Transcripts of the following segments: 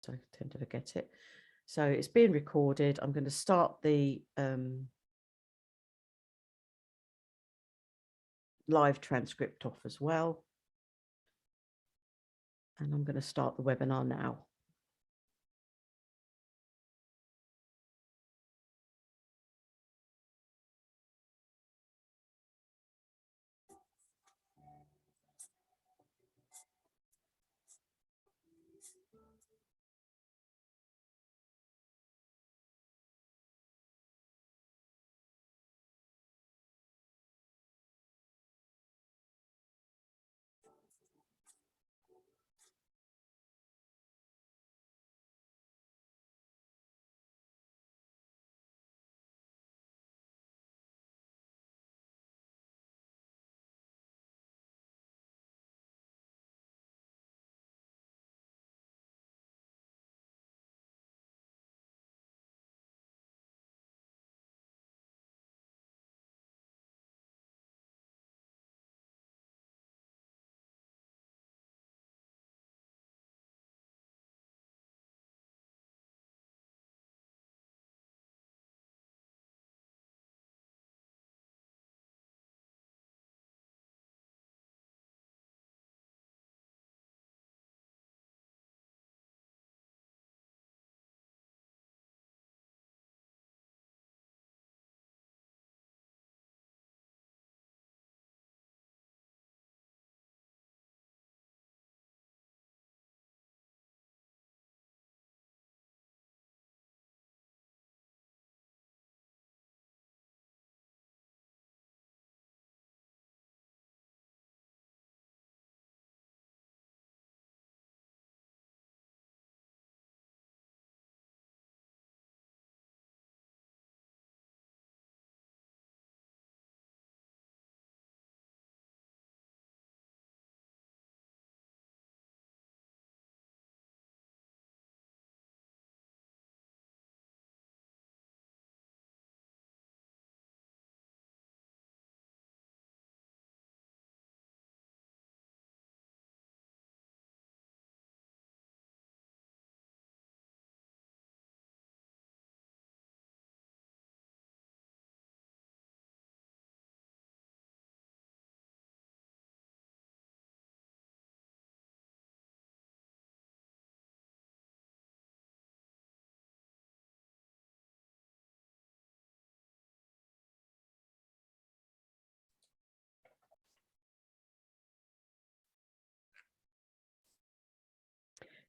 So I tend to forget it. So it's being recorded. I'm going to start the live transcript off as well. And I'm going to start the webinar now.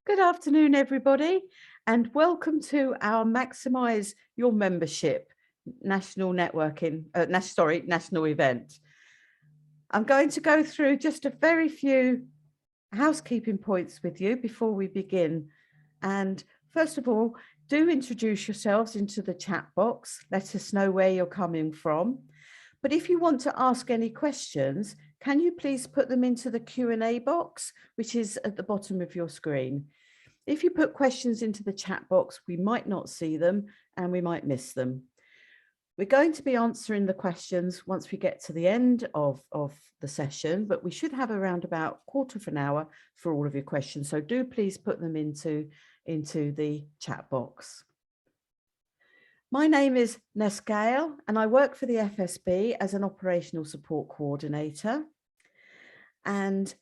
Good afternoon, everybody, and welcome to our Maximise Your Membership national networking, national event. I'm going to go through just a very few housekeeping points with you before we begin. And first of all, do introduce yourselves into the chat box. Let us know where you're coming from. But if you want to ask any questions, can you please put them into the Q&A box, which is at the bottom of your screen. If you put questions into the chat box, we might not see them and we might miss them. We're going to be answering the questions once we get to the end of the session, but we should have around about a quarter of an hour for all of your questions. So do please put them into the chat box. My name is Ness Gale and I work for the FSB as an operational support coordinator. And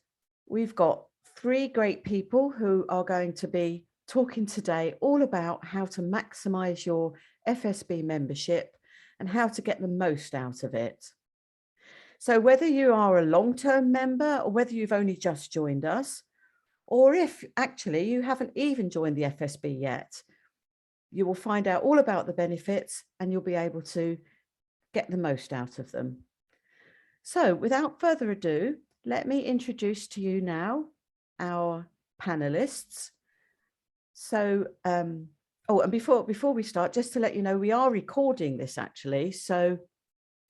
we've got three great people who are going to be talking today all about how to maximise your FSB membership and how to get the most out of it. So whether you are a long-term member or whether you've only just joined us, or if actually you haven't even joined the FSB yet, you will find out all about the benefits and you'll be able to get the most out of them. So without further ado, let me introduce to you now our panelists. So, and before we start, just to let you know, we are recording this actually. So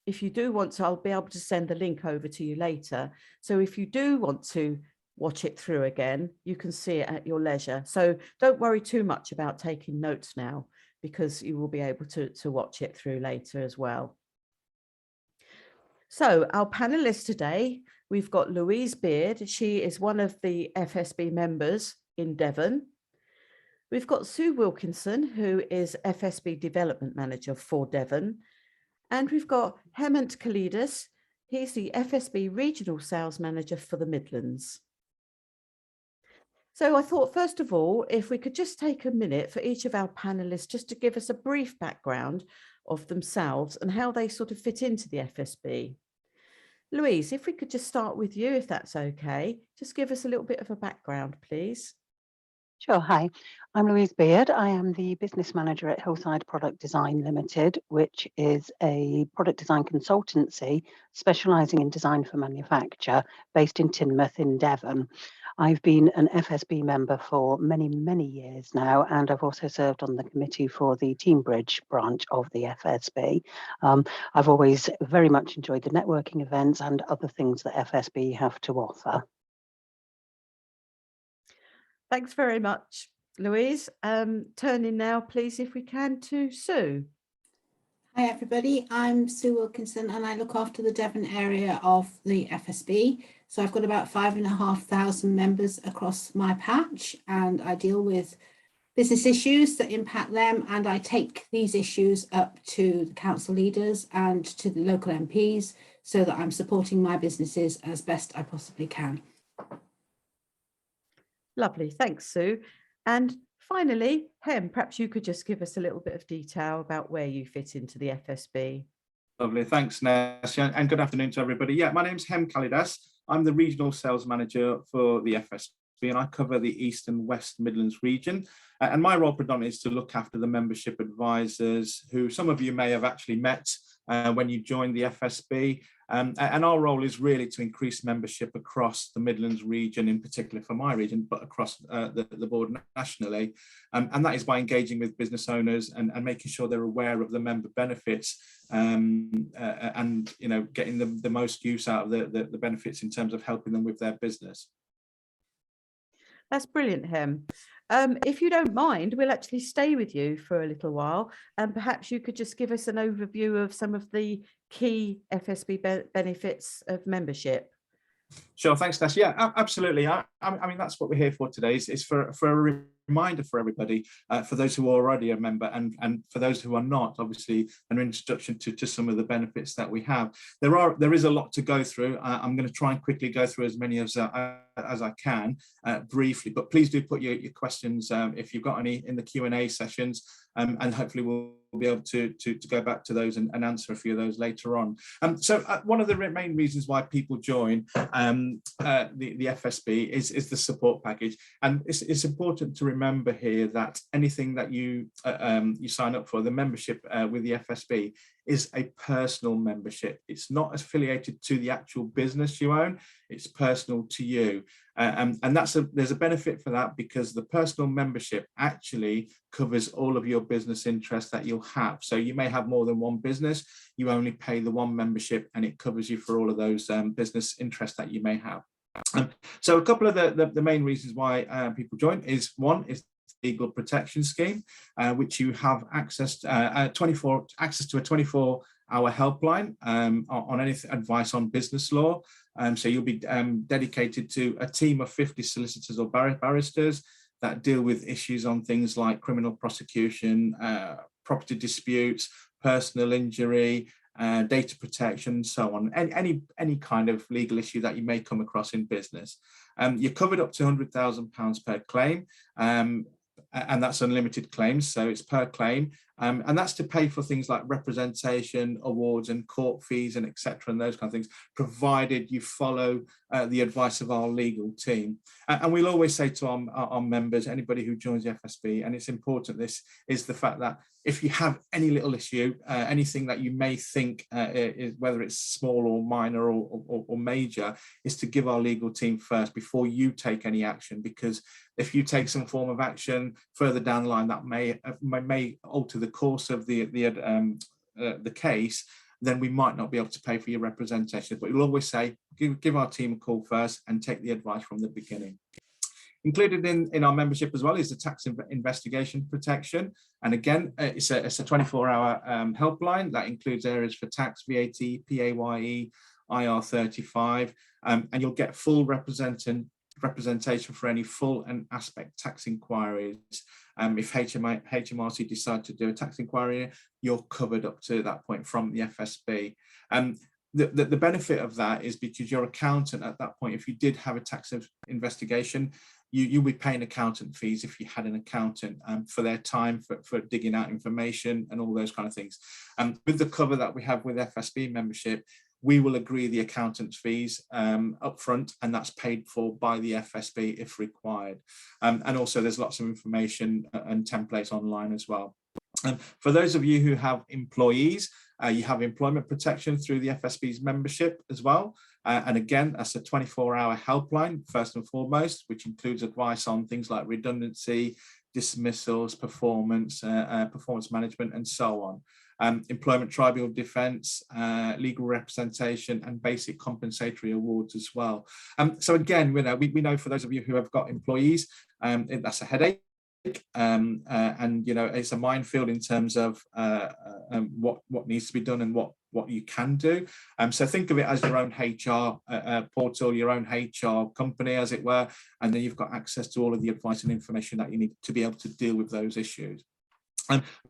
if you do want to, I'll be able to send the link over to you later. So if you do want to watch it through again, you can see it at your leisure. So don't worry too much about taking notes now, because you will be able to watch it through later as well. So our panelists today, we've got Louise Beard. She is one of the FSB members in Devon. We've got Sue Wilkinson, who is FSB Development Manager for Devon. And we've got Hemant Kalidas. He's the FSB Regional Sales Manager for the Midlands. So I thought, first of all, if we could just take a minute for each of our panelists just to give us a brief background of themselves and how they sort of fit into the FSB. Louise, if we could just start with you, if that's okay, just give us a little bit of a background, please. Sure. Hi, I'm Louise Beard. I am the business manager at Hillside Product Design Limited, which is a product design consultancy specialising in design for manufacture based in Teignmouth in Devon. I've been an FSB member for many, many years now, and I've also served on the committee for the Teambridge branch of the FSB. I've always very much enjoyed the networking events and other things that FSB have to offer. Thanks very much, Louise. Turning now, please, if we can, to Sue. Hi everybody, I'm Sue Wilkinson and I look after the Devon area of the FSB. So I've got about 5,500 members across my patch, and I deal with business issues that impact them, and I take these issues up to the council leaders and to the local MPs so that I'm supporting my businesses as best I possibly can. Lovely, thanks, Sue. And finally, Hem, perhaps you could just give us a little bit of detail about where you fit into the FSB. Lovely, thanks, Ness, and good afternoon to everybody. Yeah, my name's Hem Kalidas. I'm the Regional Sales Manager for the FSB, and I cover the East and West Midlands region. And my role predominantly is to look after the membership advisors, who some of you may have actually met when you joined the FSB. And our role is really to increase membership across the Midlands region, in particular for my region, but across the board nationally. And that is by engaging with business owners and making sure they're aware of the member benefits and getting the most use out of the benefits in terms of helping them with their business. That's brilliant, Hem. If you don't mind, we'll actually stay with you for a little while, and perhaps you could just give us an overview of some of the key FSB benefits of membership. Sure, thanks, Ness. Yeah, absolutely. I mean, that's what we're here for today, is for a reminder for everybody, for those who are already a member and for those who are not, obviously, an introduction to some of the benefits that we have. There is a lot to go through. I'm going to try and quickly go through as many as I can briefly, but please do put your questions if you've got any in the Q&A sessions, and hopefully we'll be able to go back to those and answer a few of those later on. So one of the main reasons why people join the FSB is the support package, and it's important to remember here that anything that you sign up for, the membership with the FSB, is a personal membership. It's not affiliated to the actual business you own, it's personal to you. And there's a benefit for that, because the personal membership actually covers all of your business interests that you'll have. So you may have more than one business, you only pay the one membership and it covers you for all of those business interests that you may have. So a couple of the main reasons why people join is, one is legal protection scheme, which you have access to a 24-hour helpline on any advice on business law. So you'll be dedicated to a team of 50 solicitors or barristers that deal with issues on things like criminal prosecution, property disputes, personal injury, data protection, and so on. Any kind of legal issue that you may come across in business. You're covered up to £100,000 per claim. And that's unlimited claims, so it's per claim, and that's to pay for things like representation, awards and court fees and etc. and those kind of things, provided you follow the advice of our legal team. And we'll always say to our members, anybody who joins the FSB, and it's important, this is the fact that if you have any little issue, anything that you may think is, whether it's small or minor or major, is to give our legal team first before you take any action, because if you take some form of action further down the line that may alter the course of the case, then we might not be able to pay for your representation. But we'll always say, give our team a call first and take the advice from the beginning. Included in our membership as well is the tax investigation protection. And again, it's a 24-hour helpline that includes areas for tax, VAT, PAYE, IR35, and you'll get full representation for any full and aspect tax inquiries. If HMRC decide to do a tax inquiry, you're covered up to that point from the FSB. The benefit of that is because your accountant at that point, if you did have a tax investigation, you'll be paying accountant fees if you had an accountant for their time for digging out information and all those kind of things. With the cover that we have with FSB membership, we will agree the accountant's fees upfront, and that's paid for by the FSB if required. And also there's lots of information and templates online as well. For those of you who have employees, you have employment protection through the FSB's membership as well. And again, that's a 24-hour helpline, first and foremost, which includes advice on things like redundancy, dismissals, performance management, and so on. Employment tribunal defence, legal representation, and basic compensatory awards as well. So again, we know for those of you who have got employees, that's a headache. And it's a minefield in terms of what needs to be done and what you can do. So think of it as your own HR portal, your own HR company, as it were, and then you've got access to all of the advice and information that you need to be able to deal with those issues.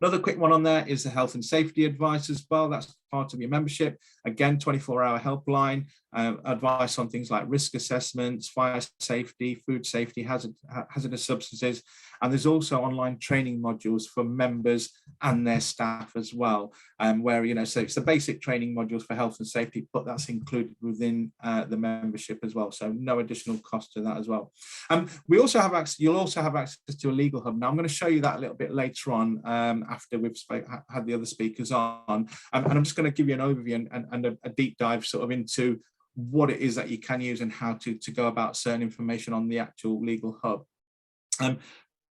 Another quick one on there is the health and safety advice as well. That's part of your membership. Again, 24-hour helpline, advice on things like risk assessments, fire safety, food safety, hazardous substances. And there's also online training modules for members and their staff as well, where, so it's the basic training modules for health and safety, but that's included within the membership as well. So no additional cost to that as well. We also have access, you'll also have access to a legal hub. Now I'm going to show you that a little bit later on after we've had the other speakers on. And I'm just going to give you an overview and a deep dive sort of into what it is that you can use and how to go about certain information on the actual legal hub.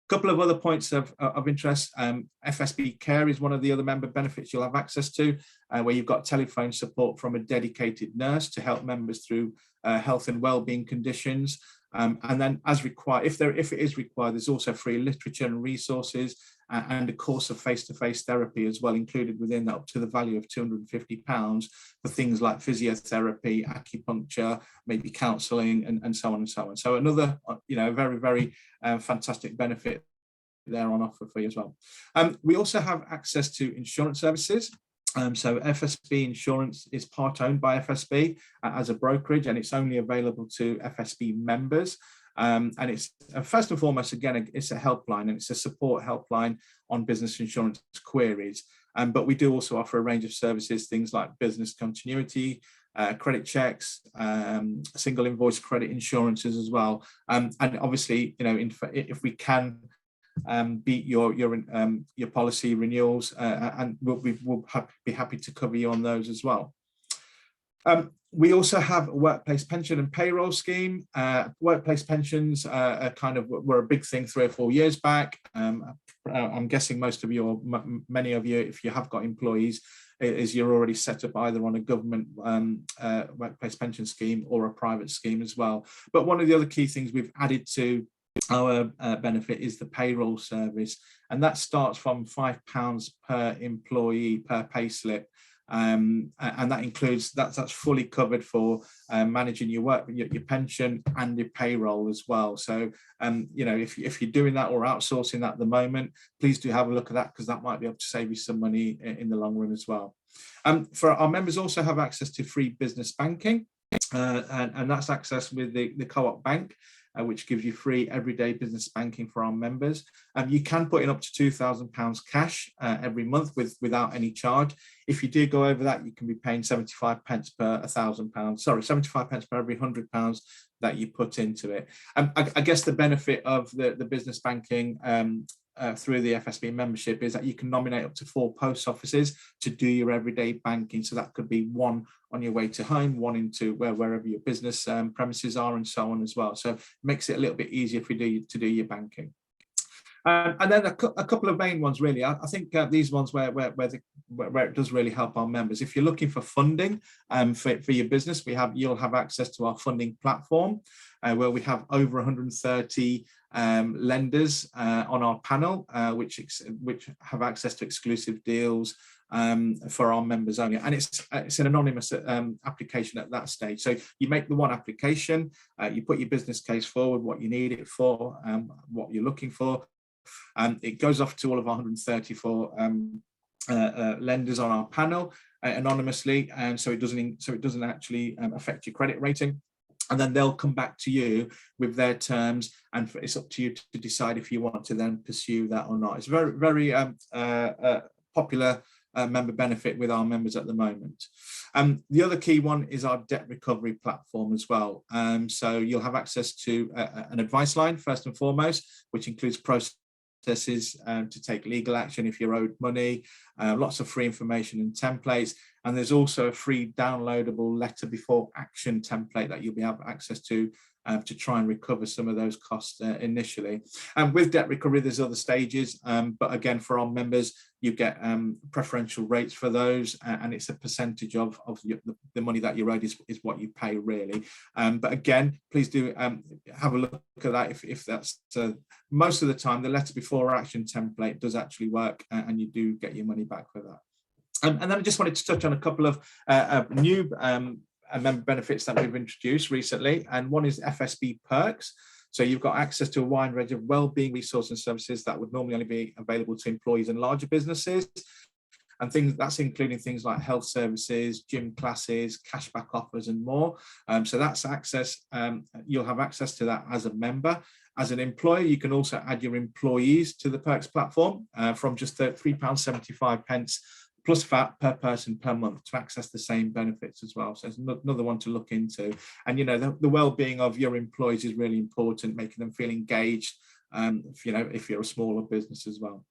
Couple of other points of interest. FSB Care is one of the other member benefits you'll have access to, where you've got telephone support from a dedicated nurse to help members through health and wellbeing conditions. And then as required, if it is required, there's also free literature and resources and a course of face-to-face therapy as well included within that, up to the value of £250 for things like physiotherapy, acupuncture, maybe counselling, and so on and so on. So another, very, very fantastic benefit there on offer for you as well. We also have access to insurance services. So FSB Insurance is part owned by FSB as a brokerage, and it's only available to FSB members. And it's first and foremost, again, it's a helpline, and it's a support helpline on business insurance queries. But we do also offer a range of services, things like business continuity, credit checks, single invoice credit insurances as well. And obviously, if we can beat your policy renewals, and we'll be happy to cover you on those as well. We also have a workplace pension and payroll scheme. Workplace pensions were a big thing 3 or 4 years back. I'm guessing most of you, or many of you, if you have got employees, is you're already set up either on a government workplace pension scheme or a private scheme as well. But one of the other key things we've added to our benefit is the payroll service, and that starts from £5 per employee per payslip. And that includes that's fully covered for managing your work, your pension, and your payroll as well. So, if you're doing that or outsourcing that at the moment, please do have a look at that, because that might be able to save you some money in the long run as well. For our members, also have access to free business banking, and that's access with the Co-op Bank, which gives you free everyday business banking for our members. You can put in up to £2,000 cash every month without any charge. If you do go over that, you can be paying 75 pence per £1,000. Sorry, 75 pence per every £100 that you put into it. I guess the benefit of the business banking through the FSB membership is that you can nominate up to 4 post offices to do your everyday banking. So that could be one on your way to home, one into wherever your business premises are, and so on as well. So it makes it a little bit easier for you to do your banking. And then a couple of main ones, really. I think these ones where it does really help our members. If you're looking for funding for your business, you'll have access to our funding platform, where we have over 130 lenders on our panel, which have access to exclusive deals for our members only, and it's an anonymous application at that stage. So you make the one application, you put your business case forward, what you need it for, what you're looking for, and it goes off to all of our 134 lenders on our panel anonymously, and so it doesn't actually affect your credit rating. And then they'll come back to you with their terms, and it's up to you to decide if you want to then pursue that or not. It's very, very popular member benefit with our members at the moment. The other key one is our debt recovery platform as well. So you'll have access to an advice line first and foremost, which includes processes to take legal action if you're owed money, lots of free information and templates, and there's also a free downloadable letter before action template that you'll be able access to try and recover some of those costs initially. And with debt recovery, there's other stages, but again, for our members, you get preferential rates for those, and it's a percentage of the money that you're owed is what you pay really. But again, please do have a look at that if that's most of the time the letter before action template does actually work, and you do get your money back for that. And then I just wanted to touch on a couple of new member benefits that we've introduced recently, and one is FSB Perks. So you've got access to a wide range of wellbeing resources and services that would normally only be available to employees in larger businesses, and that's including things like health services, gym classes, cashback offers, and more. So that's access. You'll have access to that as a member. As an employer, you can also add your employees to the Perks platform from just £3.75 plus VAT per person per month to access the same benefits as well. So it's another one to look into. And the well-being of your employees is really important, making them feel engaged, if you're a smaller business as well.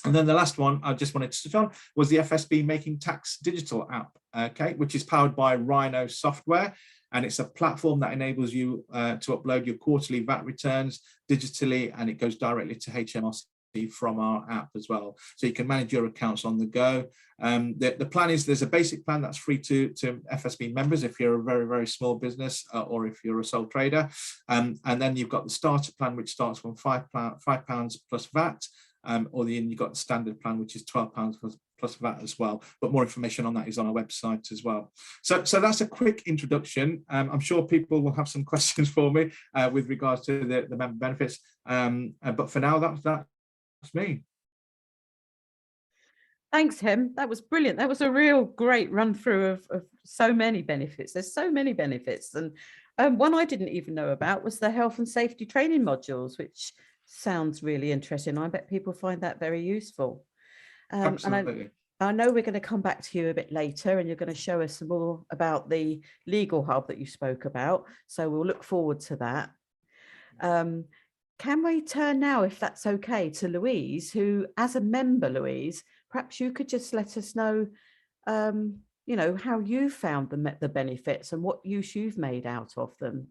And then the last one I just wanted to touch on was the FSB Making Tax digital app, okay, which is powered by Rhino software. And it's a platform that enables you to upload your quarterly VAT returns digitally, and it goes directly to HMRC from our app as well, so you can manage your accounts on the go. The plan is there's a basic plan that's free to FSB members if you're a very, very small business or if you're a sole trader, and then you've got the starter plan, which starts from £5 plus VAT, or then you've got the standard plan, which is £12 plus VAT as well. But more information on that is on our website as well. So that's a quick introduction. I'm sure people will have some questions for me with regards to the member benefits, but for now that's me. Thanks, Hem. That was brilliant. That was a real great run through of so many benefits. There's so many benefits. And one I didn't even know about was the health and safety training modules, which sounds really interesting. I bet people find that very useful. Absolutely. And I know we're going to come back to you a bit later, and you're going to show us some more about the legal hub that you spoke about. So we'll look forward to that. Can we turn now, if that's okay, to Louise, who, as a member, Louise, perhaps you could just let us know, how you found the benefits and what use you've made out of them.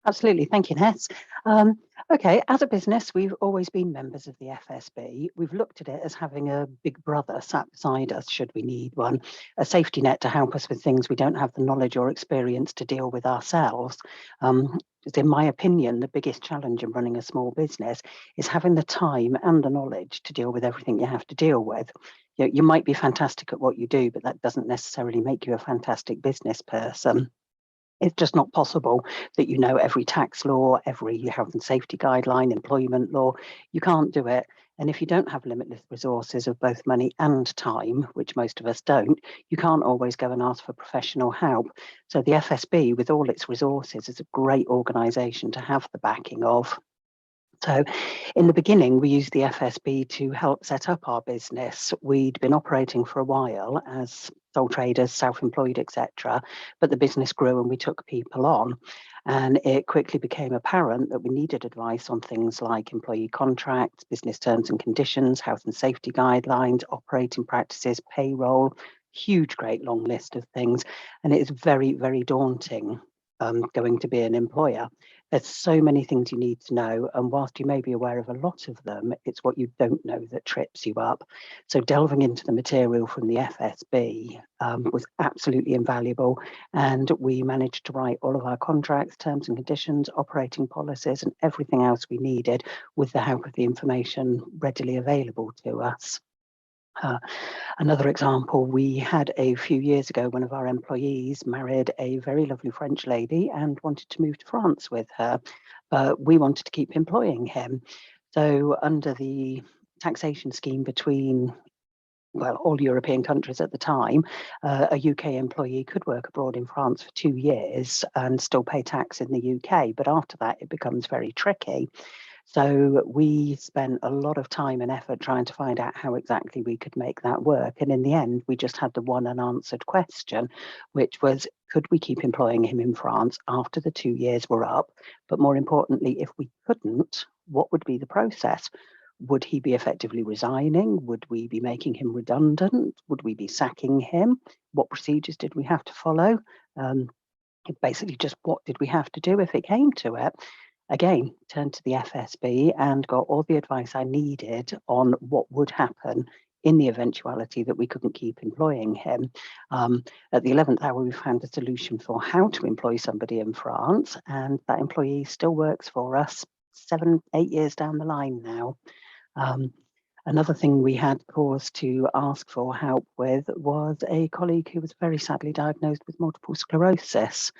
Absolutely. Thank you, Ness. Okay, as a business, we've always been members of the FSB. We've looked at it as having a big brother sat beside us should we need one, a safety net to help us with things we don't have the knowledge or experience to deal with ourselves. In my opinion, the biggest challenge in running a small business is having the time and the knowledge to deal with everything you have to deal with. You might be fantastic at what you do, but that doesn't necessarily make you a fantastic business person. It's just not possible that you know every tax law, every health and safety guideline, employment law. You can't do it. And if you don't have limitless resources of both money and time, which most of us don't, you can't always go and ask for professional help. So the FSB, with all its resources, is a great organisation to have the backing of. So in the beginning, we used the FSB to help set up our business. We'd been operating for a while as sole traders, self-employed, etc. But the business grew and we took people on. And it quickly became apparent that we needed advice on things like employee contracts, business terms and conditions, health and safety guidelines, operating practices, payroll, huge, great long list of things. And it is very, very daunting going to be an employer. There's so many things you need to know, and whilst you may be aware of a lot of them, it's what you don't know that trips you up. So delving into the material from the FSB was absolutely invaluable, and we managed to write all of our contracts, terms and conditions, operating policies, and everything else we needed with the help of the information readily available to us. Another example, we had a few years ago, one of our employees married a very lovely French lady and wanted to move to France with her, but we wanted to keep employing him. So under the taxation scheme between, well, all European countries at the time, a UK employee could work abroad in France for 2 years and still pay tax in the UK, but after that it becomes very tricky. So we spent a lot of time and effort trying to find out how exactly we could make that work. And in the end, we just had the one unanswered question, which was, could we keep employing him in France after the 2 years were up? But more importantly, if we couldn't, what would be the process? Would he be effectively resigning? Would we be making him redundant? Would we be sacking him? What procedures did we have to follow? Basically, just what did we have to do if it came to it? Again, turned to the FSB and got all the advice I needed on what would happen in the eventuality that we couldn't keep employing him. At the 11th hour, we found a solution for how to employ somebody in France, and that employee still works for us 7, 8 years down the line now. Another thing we had cause to ask for help with was a colleague who was very sadly diagnosed with multiple sclerosis.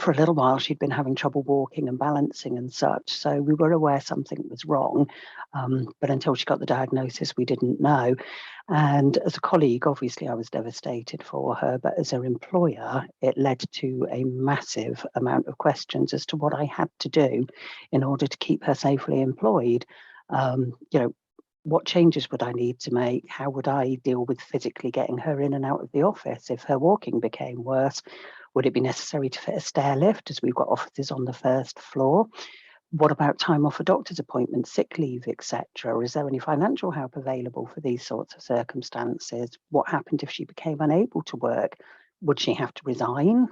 For a little while, she'd been having trouble walking and balancing and such, so we were aware something was wrong, but until she got the diagnosis, we didn't know. And as a colleague, obviously, I was devastated for her, but as her employer, it led to a massive amount of questions as to what I had to do in order to keep her safely employed. What changes would I need to make? How would I deal with physically getting her in and out of the office if her walking became worse? Would it be necessary to fit a stair lift, as we've got offices on the first floor? What about time off for doctor's appointments, sick leave, etc.? Is there any financial help available for these sorts of circumstances? What happened if she became unable to work? Would she have to resign?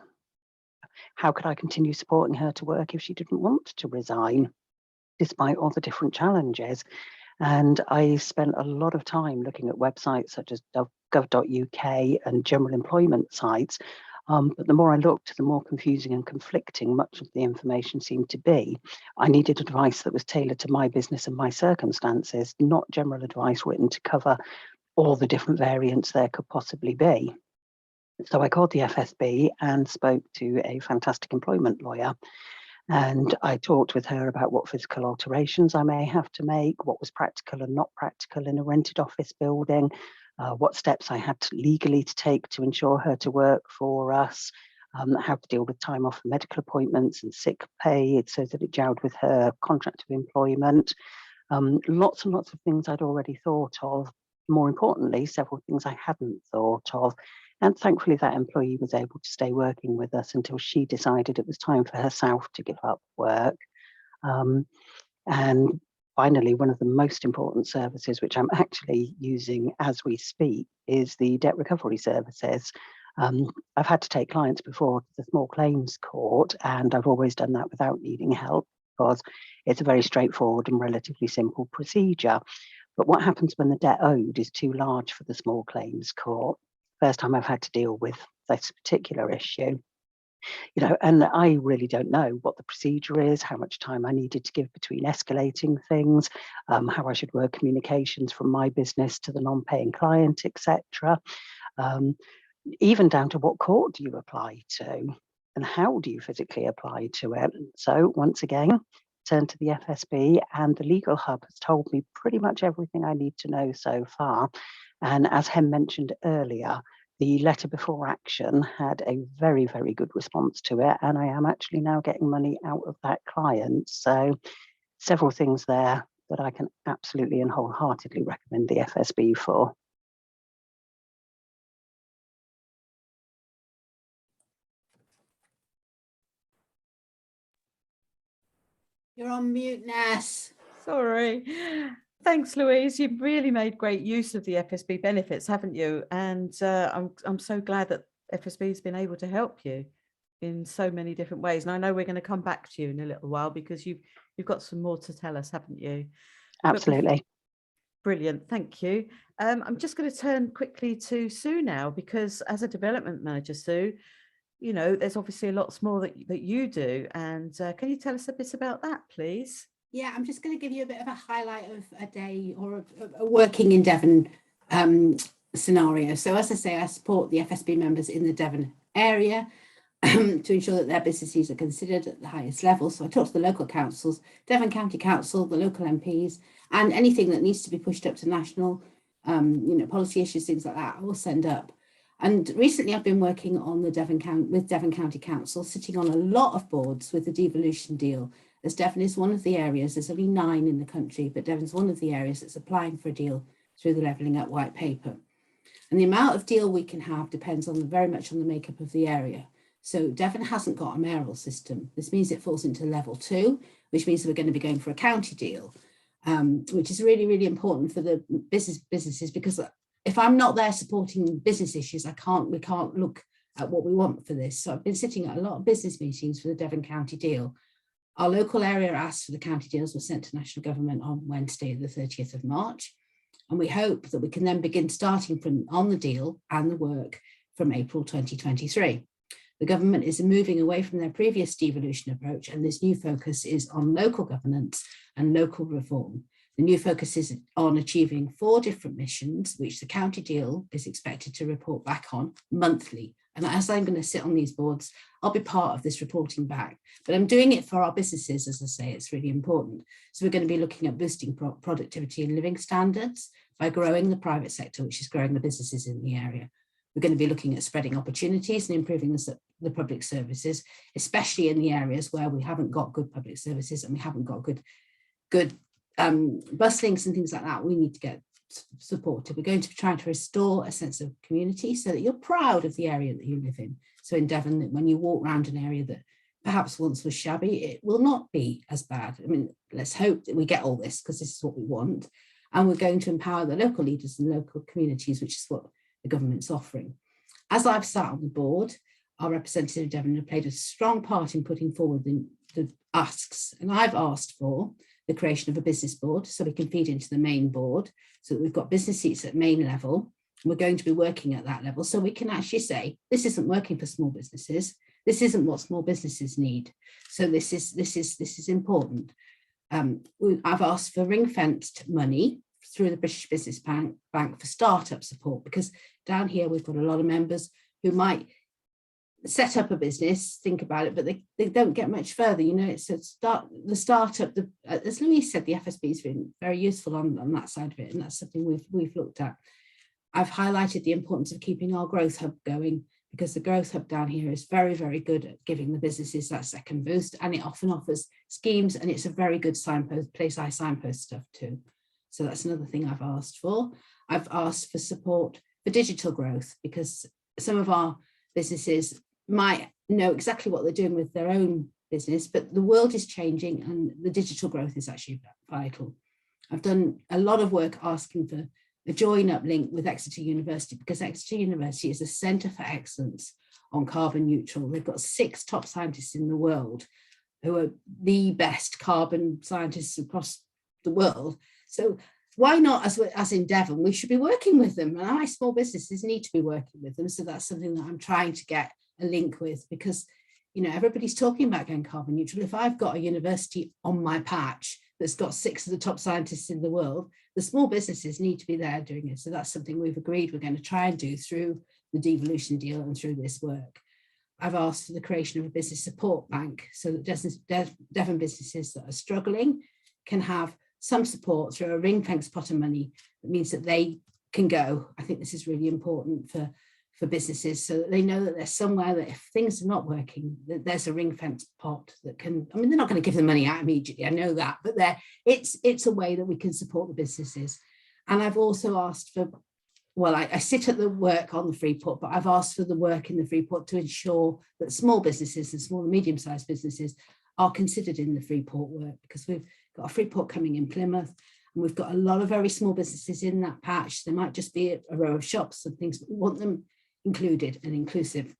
How could I continue supporting her to work if she didn't want to resign, despite all the different challenges? And I spent a lot of time looking at websites such as gov.uk and general employment sites. But the more I looked, the more confusing and conflicting much of the information seemed to be. I needed advice that was tailored to my business and my circumstances, not general advice written to cover all the different variants there could possibly be. So I called the FSB and spoke to a fantastic employment lawyer. And I talked with her about what physical alterations I may have to make, what was practical and not practical in a rented office building, what steps I had to legally to take to ensure her to work for us, how to deal with time off for medical appointments and sick pay so that it gelled with her contract of employment. Lots and lots of things I'd already thought of. More importantly, several things I hadn't thought of. And thankfully, that employee was able to stay working with us until she decided it was time for herself to give up work. And finally, one of the most important services, which I'm actually using as we speak, is the debt recovery services. I've had to take clients before to the small claims court, and I've always done that without needing help because it's a very straightforward and relatively simple procedure. But what happens when the debt owed is too large for the small claims court? First time I've had to deal with this particular issue. And I really don't know what the procedure is, how much time I needed to give between escalating things, how I should work communications from my business to the non-paying client, etc. Even down to what court do you apply to and how do you physically apply to it? So once again, turn to the FSB, and the Legal Hub has told me pretty much everything I need to know so far. And as Hem mentioned earlier, the letter before action had a very, very good response to it, and I am actually now getting money out of that client. So several things there that I can absolutely and wholeheartedly recommend the FSB for. You're on mute, Ness. Sorry. Thanks, Louise. You've really made great use of the FSB benefits, haven't you? And I'm so glad that FSB has been able to help you. in so many different ways. And I know we're going to come back to you in a little while because you've got some more to tell us, haven't you? Absolutely. Brilliant, thank you. I'm just going to turn quickly to Sue now, because as a development manager, Sue, you know, there's obviously lots more that you do. And can you tell us a bit about that, please? Yeah, I'm just going to give you a bit of a highlight of a day or a working in Devon scenario. So as I say, I support the FSB members in the Devon area to ensure that their businesses are considered at the highest level. So I talk to the local councils, Devon County Council, the local MPs, and anything that needs to be pushed up to national, policy issues, things like that, I will send up. And recently I've been working on the Devon County Council, sitting on a lot of boards with the devolution deal, as Devon is one of the areas, there's only 9 in the country, but Devon's one of the areas that's applying for a deal through the Levelling Up White Paper. And the amount of deal we can have depends on very much on the makeup of the area. So Devon hasn't got a mayoral system. This means it falls into level 2, which means we're going to be going for a county deal, which is really, really important for the businesses, because if I'm not there supporting business issues, we can't look at what we want for this. So I've been sitting at a lot of business meetings for the Devon County deal. Our local area asks for the county deals were sent to national government on Wednesday, the 30th of March. And we hope that we can then begin starting on the deal and the work from April 2023. The government is moving away from their previous devolution approach, and this new focus is on local governance and local reform. The new focus is on achieving 4 different missions, which the county deal is expected to report back on monthly. And as I'm going to sit on these boards, I'll be part of this reporting back. But I'm doing it for our businesses, as I say, it's really important. So we're going to be looking at boosting productivity and living standards by growing the private sector, which is growing the businesses in the area. We're going to be looking at spreading opportunities and improving the public services, especially in the areas where we haven't got good public services and we haven't got good bus links and things like that. We need to get supported. We're going to be trying to restore a sense of community so that you're proud of the area that you live in. So in Devon, when you walk around an area that perhaps once was shabby, it will not be as bad. I mean, let's hope that we get all this, because this is what we want. And we're going to empower the local leaders and local communities, which is what the government's offering. As I've sat on the board, our representative Devon have played a strong part in putting forward the asks, and I've asked for the creation of a business board so we can feed into the main board, so that we've got business seats at main level. We're going to be working at that level so we can actually say, this isn't working for small businesses. This isn't what small businesses need. So this is important. I've asked for ring-fenced money through the British Business Bank for startup support, because down here we've got a lot of members who might set up a business, think about it, but they don't get much further. You know, it's the startup. As Louise said, the FSB has been very useful on that side of it, and that's something we've looked at. I've highlighted the importance of keeping our growth hub going, because the growth hub down here is very, very good at giving the businesses that second boost, and it often offers schemes, and it's a very good place I signpost stuff to. So that's another thing I've asked for. I've asked for support for digital growth, because some of our businesses might know exactly what they're doing with their own business, but the world is changing and the digital growth is actually vital. I've done a lot of work asking for a join up link with Exeter University, because Exeter University is a centre for excellence on carbon neutral. They've got 6 top scientists in the world who are the best carbon scientists across the world. So why not, as in Devon, we should be working with them, and our small businesses need to be working with them. So that's something that I'm trying to get a link with, because, you know, everybody's talking about going carbon neutral. If I've got a university on my patch that's got 6 of the top scientists in the world, the small businesses need to be there doing it. So that's something we've agreed we're going to try and do through the devolution deal and through this work. I've asked for the creation of a business support bank so that Devon businesses that are struggling can have some support through a ring-fenced pot of money. That means that they can go. I think this is really important for businesses, so that they know that there's somewhere that if things are not working, that there's a ring-fenced pot that can, I mean, they're not going to give the money out immediately, I know that, but it's a way that we can support the businesses. And I've also asked for, well, I sit at the work on the Freeport, but I've asked for the work in the Freeport to ensure that small businesses and small and medium-sized businesses are considered in the Freeport work, because we've got a Freeport coming in Plymouth, and we've got a lot of very small businesses in that patch. There might just be a row of shops and things, but we want them included and inclusive.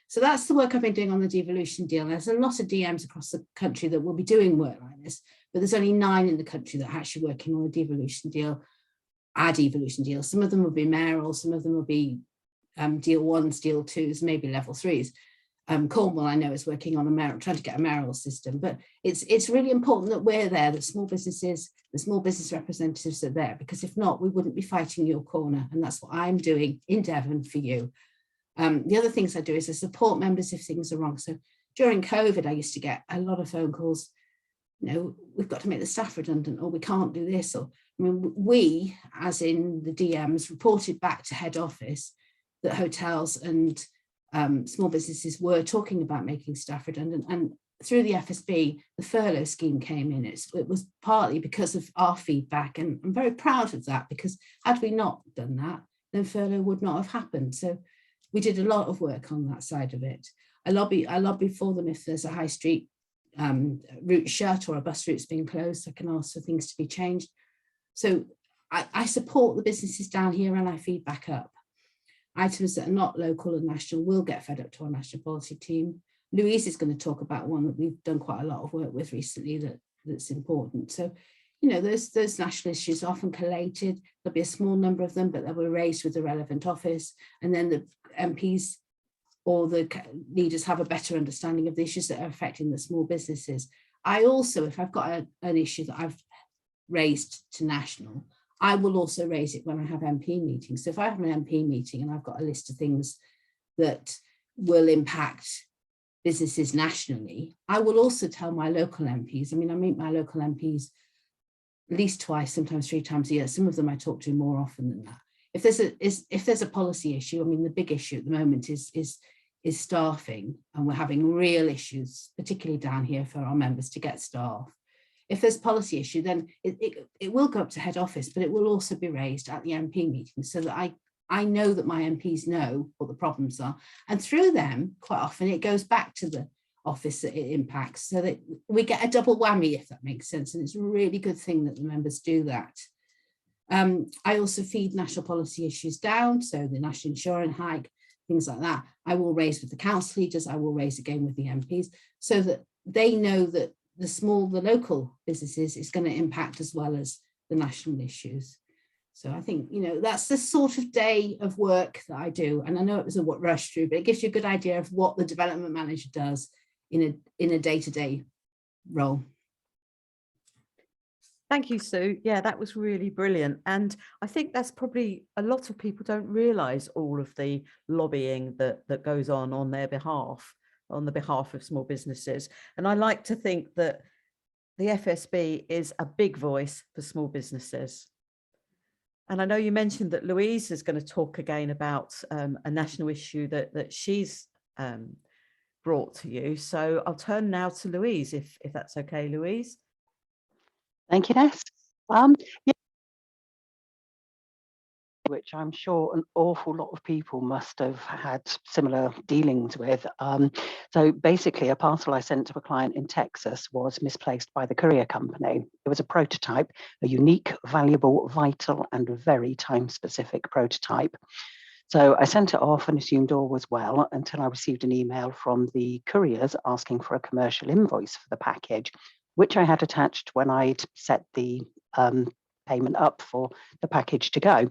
So that's the work I've been doing on the devolution deal. There's a lot of DMs across the country that will be doing work like this, but there's only 9 in the country that are actually working on a devolution deal, our devolution deal. Some of them will be mayoral, some of them will be deal 1s, deal 2s, maybe level 3s. Cornwall, I know, is working on trying to get a mayoral system, but it's really important that we're there, that small businesses, the small business representatives are there, because if not, we wouldn't be fighting your corner. And that's what I'm doing in Devon for you. The other things I do is I support members if things are wrong. So during COVID, I used to get a lot of phone calls, you know, we've got to make the staff redundant, or we can't do this. Or, I mean, we, as in the DMs, reported back to head office that hotels and small businesses were talking about making staff redundant, and through the FSB, the furlough scheme came in. It was partly because of our feedback, and I'm very proud of that, because had we not done that, then furlough would not have happened. So we did a lot of work on that side of it. I lobby for them if there's a high street route shut or a bus route's being closed. I can ask for things to be changed. So I support the businesses down here, and I feed back up. Items that are not local and national will get fed up to our national policy team. Louise is going to talk about one that we've done quite a lot of work with recently that's important. So, you know, those national issues are often collated. There'll be a small number of them, but they'll be raised with the relevant office. And then the MPs or the leaders have a better understanding of the issues that are affecting the small businesses. I also, if I've got an issue that I've raised to national, I will also raise it when I have MP meetings. So if I have an MP meeting and I've got a list of things that will impact businesses nationally, I will also tell my local MPs. I mean, I meet my local MPs at least twice, sometimes 3 times a year. Some of them I talk to more often than that. If there's a policy issue, I mean, the big issue at the moment is staffing, and we're having real issues, particularly down here, for our members to get staff. If there's policy issue, then it will go up to head office, but it will also be raised at the MP meeting, so that I know that my MPs know what the problems are. And through them, quite often, it goes back to the office that it impacts, so that we get a double whammy, if that makes sense. And it's a really good thing that the members do that. I also feed national policy issues down, so the national insurance hike, things like that, I will raise with the council leaders, I will raise again with the MPs, so that they know that the local businesses is going to impact as well as the national issues. So I think, you know, that's the sort of day of work that I do. And I know it was a rush through, but it gives you a good idea of what the development manager does in a day-to-day role. Thank you, Sue. Yeah, that was really brilliant. And I think that's probably, a lot of people don't realise all of the lobbying that goes on their behalf, on the behalf of small businesses. And I like to think that the FSB is a big voice for small businesses. And I know you mentioned that Louise is going to talk again about a national issue that she's brought to you. So I'll turn now to Louise, if that's okay, Louise. Thank you, Ness. Yeah, which I'm sure an awful lot of people must have had similar dealings with. So basically, a parcel I sent to a client in Texas was misplaced by the courier company. It was a prototype, a unique, valuable, vital, and very time-specific prototype. So I sent it off and assumed all was well, until I received an email from the couriers asking for a commercial invoice for the package, which I had attached when I'd set the payment up for the package to go.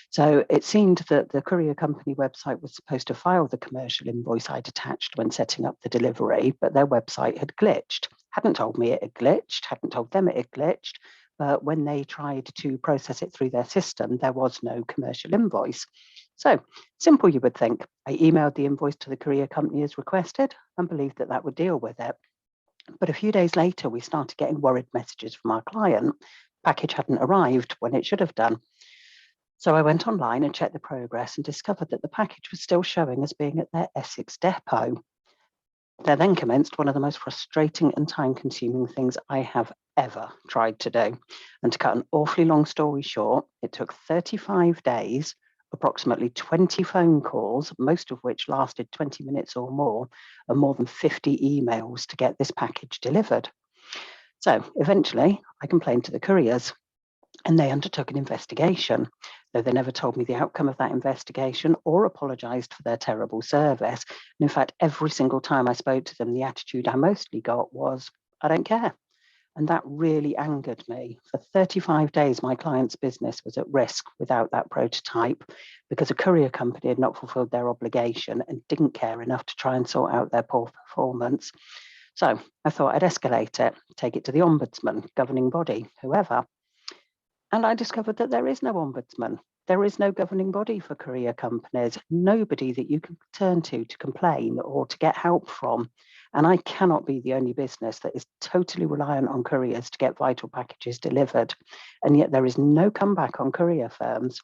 So it seemed that the courier company website was supposed to file the commercial invoice I'd attached when setting up the delivery, but their website had glitched. Hadn't told me it had glitched, hadn't told them it had glitched, but when they tried to process it through their system, there was no commercial invoice. So simple, you would think. I emailed the invoice to the courier company as requested and believed that that would deal with it. But a few days later, we started getting worried messages from our client. Package hadn't arrived when it should have done. So I went online and checked the progress and discovered that the package was still showing as being at their Essex depot. There then commenced one of the most frustrating and time-consuming things I have ever tried to do. And to cut an awfully long story short, it took 35 days, approximately 20 phone calls, most of which lasted 20 minutes or more, and more than 50 emails to get this package delivered. So eventually I complained to the couriers. and they undertook an investigation, though they never told me the outcome of that investigation or apologised for their terrible service. And in fact, every single time I spoke to them, the attitude I mostly got was, I don't care. And that really angered me. For 35 days, my client's business was at risk without that prototype because a courier company had not fulfilled their obligation and didn't care enough to try and sort out their poor performance. So I thought I'd escalate it, take it to the ombudsman, governing body, whoever. And I discovered that there is no ombudsman. There is no governing body for courier companies, nobody that you can turn to complain or to get help from. And I cannot be the only business that is totally reliant on couriers to get vital packages delivered. And yet there is no comeback on courier firms.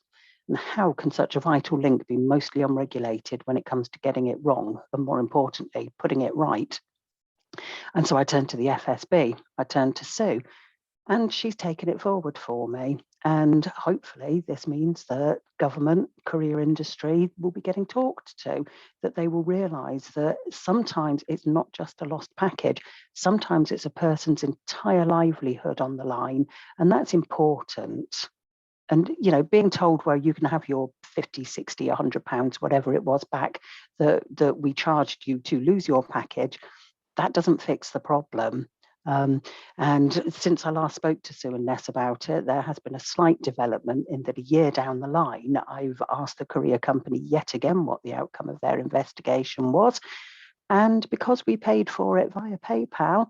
And how can such a vital link be mostly unregulated when it comes to getting it wrong and, more importantly, putting it right? And so I turned to the FSB, I turned to Sue, and she's taken it forward for me. And hopefully this means that government, courier industry will be getting talked to, that they will realise that sometimes it's not just a lost package, sometimes it's a person's entire livelihood on the line, and that's important. And, you know, being told, well, you can have your 50, 60, £100, whatever it was back that we charged you to lose your package, that doesn't fix the problem. And since I last spoke to Sue and Ness about it, there has been a slight development in that a year down the line, I've asked the courier company yet again what the outcome of their investigation was. And because we paid for it via PayPal,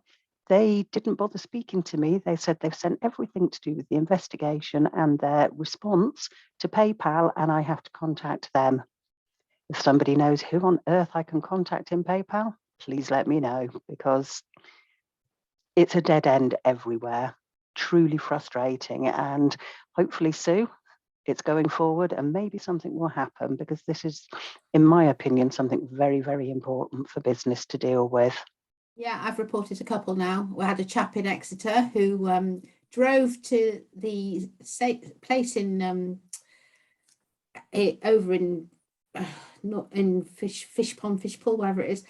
they didn't bother speaking to me. They said they've sent everything to do with the investigation and their response to PayPal, and I have to contact them. If somebody knows who on earth I can contact in PayPal, please let me know, because it's a dead end everywhere, truly frustrating. And hopefully, Sue, it's going forward and maybe something will happen, because this is, in my opinion, something very, very important for business to deal with. Yeah, I've reported a couple now. We had a chap in Exeter who drove to the place in over in not in fish pond, fish pool, wherever it is,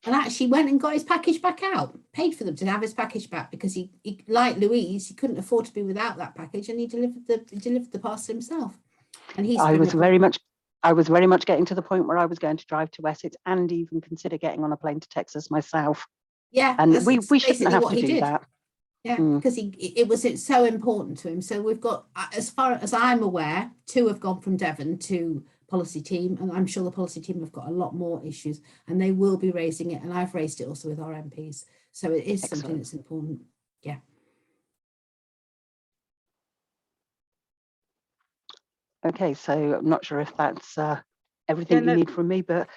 and actually went and got his package back out, paid for them to have his package back, because he like Louise, he couldn't afford to be without that package, and he delivered the parcel himself. And he's I was very much getting to the point where I was going to drive to Essex and even consider getting on a plane to Texas myself. Yeah, and we shouldn't have to do that. Yeah, because it's so important to him. So we've got, as far as I'm aware, 2 have gone from Devon to policy team, and I'm sure the policy team have got a lot more issues, and they will be raising it, and I've raised it also with our MPs. So it is Excellent. something that's important. Yeah. Okay, so I'm not sure if that's everything you need from me, but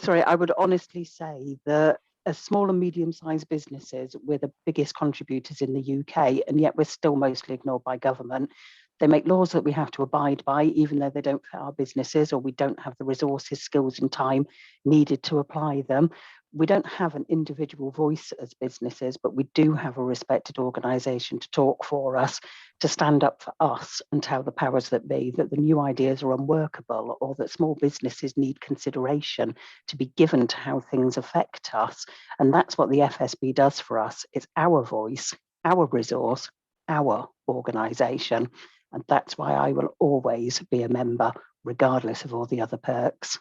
sorry, I would honestly say that as small and medium-sized businesses, we're the biggest contributors in the UK, and yet we're still mostly ignored by government. They make laws that we have to abide by, even though they don't fit our businesses, or we don't have the resources, skills and time needed to apply them. We don't have an individual voice as businesses, but we do have a respected organisation to talk for us, to stand up for us and tell the powers that be that the new ideas are unworkable, or that small businesses need consideration to be given to how things affect us. And that's what the FSB does for us. It's our voice, our resource, our organisation. And that's why I will always be a member, regardless of all the other perks.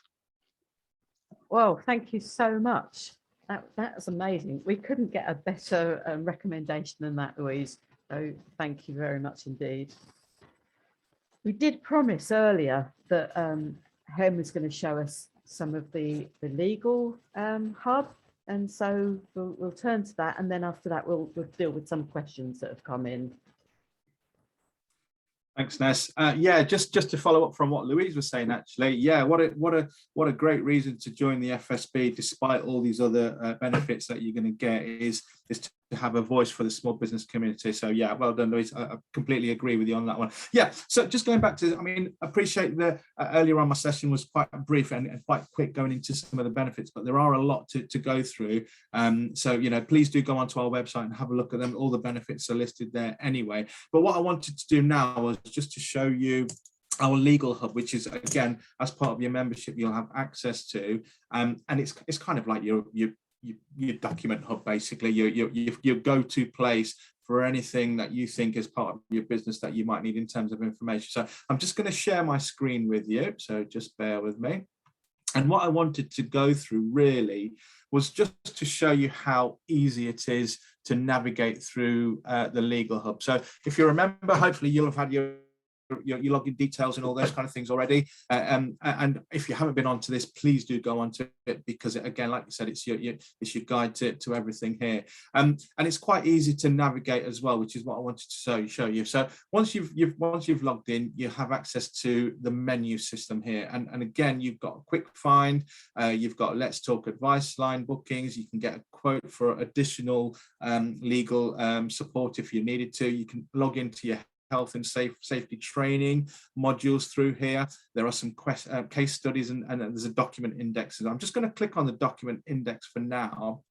Well, thank you so much. That's amazing. We couldn't get a better recommendation than that, Louise. So thank you very much indeed. We did promise earlier that Hen was going to show us some of the legal hub, and so we'll turn to that, and then after that we'll deal with some questions that have come in. Thanks, Ness. Yeah, just to follow up from what Louise was saying, actually, yeah, what a great reason to join the FSB, despite all these other benefits that you're going to get, is to have a voice for the small business community. So yeah, well done, Louise. I completely agree with you on that one. Yeah, so just going back to, I mean, I appreciate the earlier on my session was quite brief and quite quick going into some of the benefits, but there are a lot to go through. So, you know, please do go onto our website and have a look at them. All the benefits are listed there anyway. But what I wanted to do now was just to show you our legal hub, which is, again, as part of your membership, you'll have access to, and it's kind of like your your document hub, basically your go-to place for anything that you think is part of your business that you might need in terms of information. So I'm just going to share my screen with you, so just bear with me. And what I wanted to go through really was just to show you how easy it is to navigate through the Legal Hub. So if you remember, hopefully you'll have had your login details and all those kind of things already. And if you haven't been onto this, please do go onto it, because again, like you said, it's your guide to everything here. And it's quite easy to navigate as well, which is what I wanted to show you. So once you've logged in, you have access to the menu system here. And again, you've got a quick find, you've got Let's Talk advice line bookings, you can get a quote for additional legal support if you needed to. You can log into your health and safety training modules through here. There are some case studies and there's a document index. And I'm just going to click on the document index for now,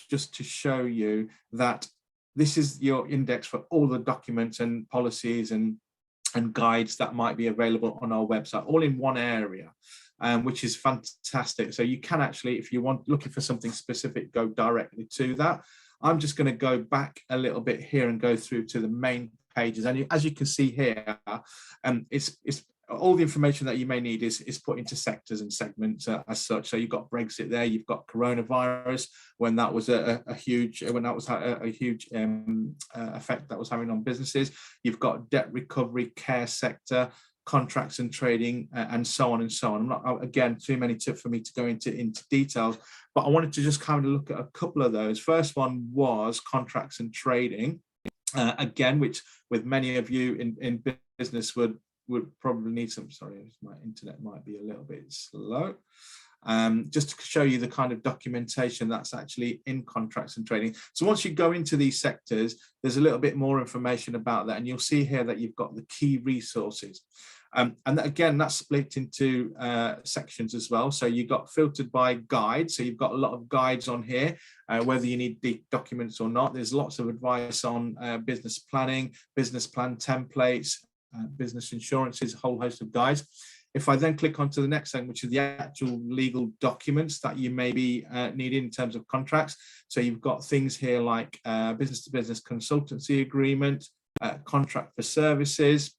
just to show you that this is your index for all the documents and policies and guides that might be available on our website, all in one area. Which is fantastic. So you can actually, if you want, looking for something specific, go directly to that. I'm just going to go back a little bit here and go through to the main pages, and as you can see here, it's all the information that you may need is put into sectors and segments as such. So you've got Brexit there, you've got coronavirus, when that was a huge effect that was having on businesses. You've got debt recovery, care sector, contracts and trading, and so on and so on. I'm not, again, too many tips for me to go into details, but I wanted to just kind of look at a couple of those. First one was contracts and trading. Again, which with many of you in business would probably need some, sorry, my internet might be a little bit slow. Just to show you the kind of documentation that's actually in contracts and trading. So once you go into these sectors, there's a little bit more information about that, and you'll see here that you've got the key resources. And again, that's split into sections as well. So you've got filtered by guides. So you've got a lot of guides on here, whether you need the documents or not. There's lots of advice on business planning, business plan templates, business insurances, a whole host of guides. If I then click onto the next thing, which is the actual legal documents that you may be needing in terms of contracts. So you've got things here like business-to-business consultancy agreement, contract for services,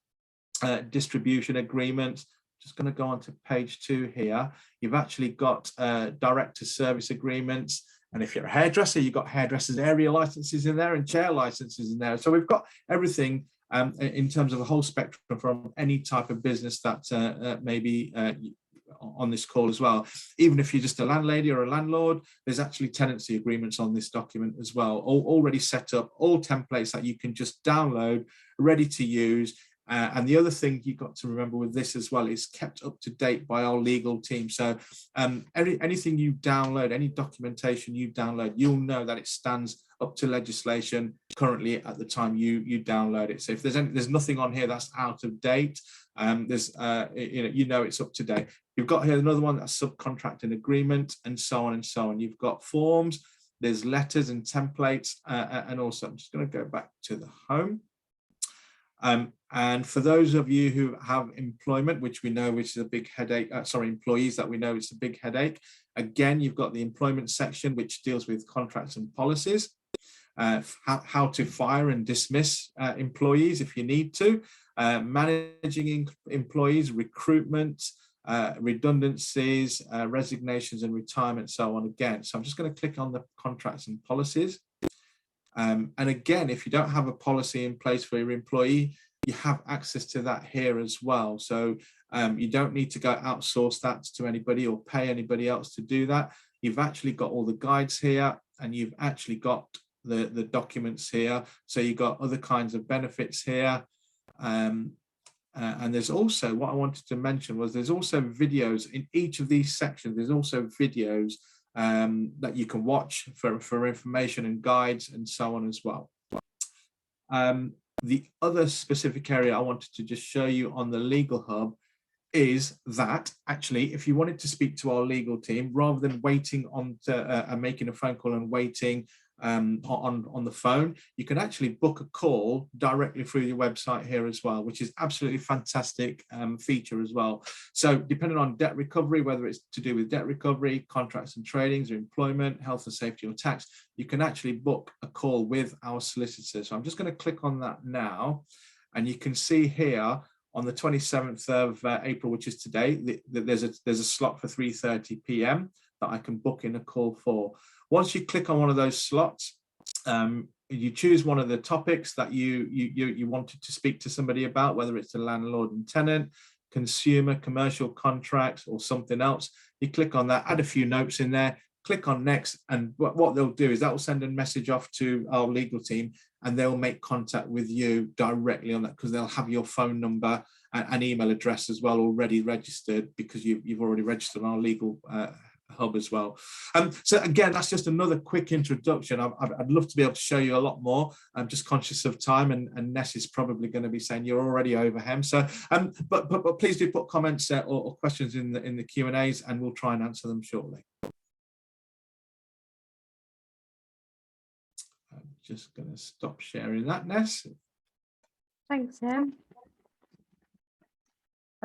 distribution agreements. Just going to go on to page 2 here. You've actually got director service agreements. And if you're a hairdresser, you've got hairdressers area licenses in there and chair licenses in there. So we've got everything in terms of a whole spectrum from any type of business that may be on this call as well. Even if you're just a landlady or a landlord, there's actually tenancy agreements on this document as well, all already set up, all templates that you can just download, ready to use. And the other thing you've got to remember with this as well is kept up to date by our legal team. So anything you download, any documentation you download, you'll know that it stands up to legislation currently at the time you download it. So if there's nothing on here that's out of date, you know it's up to date. You've got here another one, that's subcontracting agreement, and so on and so on. You've got forms, there's letters and templates, and also I'm just going to go back to the home. And for those of you who have employment, which we know which is a big headache, employees that we know it's a big headache. Again, you've got the employment section, which deals with contracts and policies, how to fire and dismiss employees if you need to, managing employees, recruitment, redundancies, resignations and retirement, so on again. So I'm just going to click on the contracts and policies. And again, if you don't have a policy in place for your employee, you have access to that here as well. So you don't need to go outsource that to anybody or pay anybody else to do that. You've actually got all the guides here, and you've actually got the documents here. So you've got other kinds of benefits here. And there's also, what I wanted to mention was there's also videos in each of these sections. There's also videos that you can watch for information and guides and so on as well. The other specific area I wanted to just show you on the Legal Hub is that actually, if you wanted to speak to our legal team, rather than waiting on to, making a phone call and waiting on the phone. You can actually book a call directly through your website here as well, which is absolutely fantastic feature as well. So depending on debt recovery, whether it's to do with debt recovery, contracts and tradings, or employment, health and safety, or tax, you can actually book a call with our solicitor. So I'm just going to click on that now, and you can see here on the 27th of April, which is today, there's a slot for 3:30 p.m. that I can book in a call for. Once you click on one of those slots, you choose one of the topics that you wanted to speak to somebody about, whether it's the landlord and tenant, consumer, commercial contracts, or something else. You click on that, add a few notes in there, click on next, and what they'll do is that will send a message off to our legal team, and they'll make contact with you directly on that, because they'll have your phone number and email address as well already registered, because you've already registered on our legal hub as well. So again, that's just another quick introduction. I'd love to be able to show you a lot more. I'm just conscious of time, and Ness is probably going to be saying you're already over him. So but please do put comments or questions in the Q&As, and we'll try and answer them shortly. Just going to stop sharing that, Ness. Thanks, Em.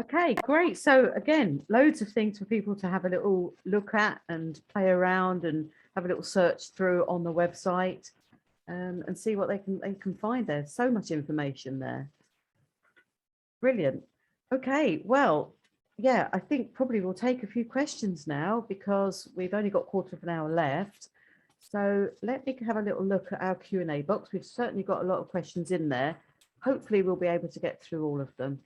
Okay, great. So again, loads of things for people to have a little look at and play around and have a little search through on the website, and see what they can find there. So much information there. Brilliant. Okay, well, yeah, I think probably we'll take a few questions now, because we've only got a quarter of an hour left. So let me have a little look at our Q&A box. We've certainly got a lot of questions in there. Hopefully we'll be able to get through all of them.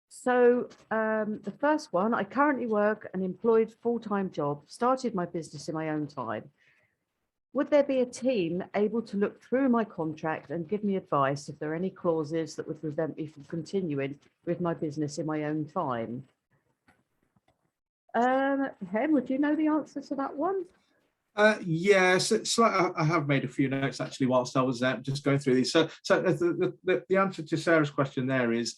So the first one, I currently work an employed full-time job, started my business in my own time. Would there be a team able to look through my contract and give me advice if there are any clauses that would prevent me from continuing with my business in my own time? Hem, would you know the answer to that one? Yes, it's like I have made a few notes actually whilst I was just going through these. So the answer to Sarah's question there is